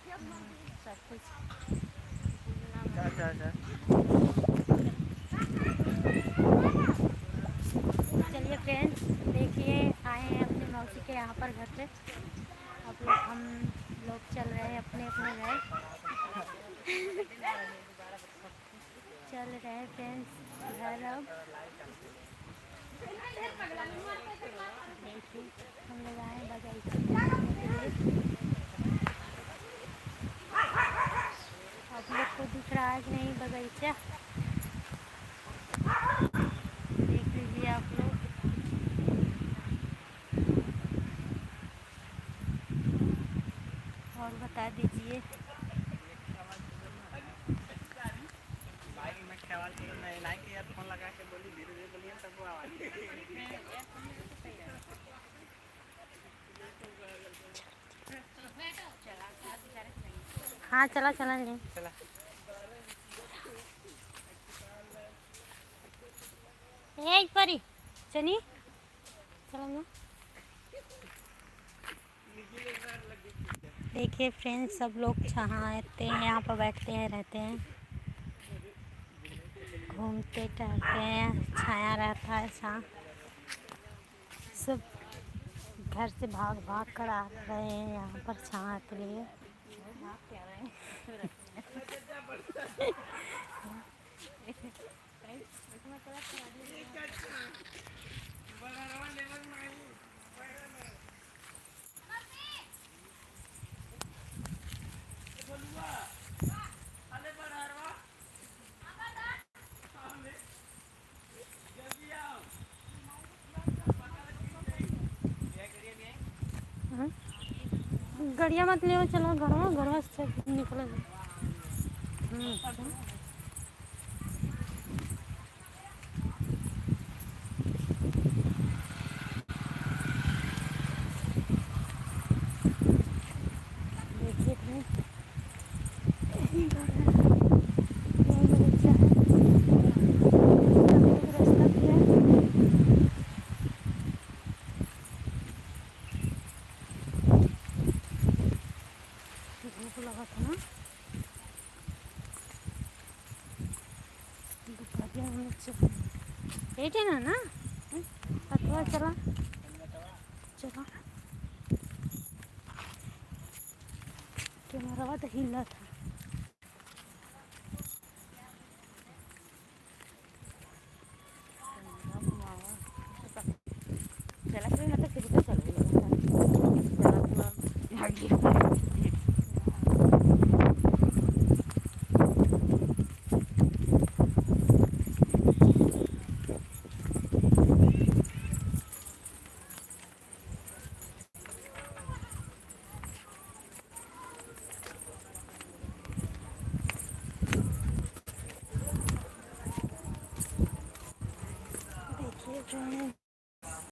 सब कुछ। अच्छा अच्छा। चलिए फ्रेंड्स, देखिए आए हैं अपनी मौसी के यहाँ पर घर पे। अब हम लोग चल रहे हैं अपने अपने घर। चल रहे हैं फ्रेंड्स घर। अब देखिए हम लोग आए बगीचे घूमने के लिए। आप लोग को दिख रहा है कि नहीं बगीचा? देख लीजिए आप लोग। और बता दीजिए। फोन लगा के बोली धीरे धीरे बोलिए तब आवाज। हाँ चला चला नहीं। चला। परी चनी चलो ना। देखिए फ्रेंड्स, सब लोग छहाते हैं, यहाँ पर बैठते हैं, रहते हैं, घूमते टहलते हैं, छाया रहता है। सब घर से भाग भाग कर आ रहे हैं यहाँ पर छाया के लिए। गड़िया मत ले चलो घरवा से निकल। देखिए रास्ता किया धूप लगा था ना, लेट है ना अथवा चला चला कैमरा तो हिला था। चला फिर मतलब फिर तो चलो। देखिए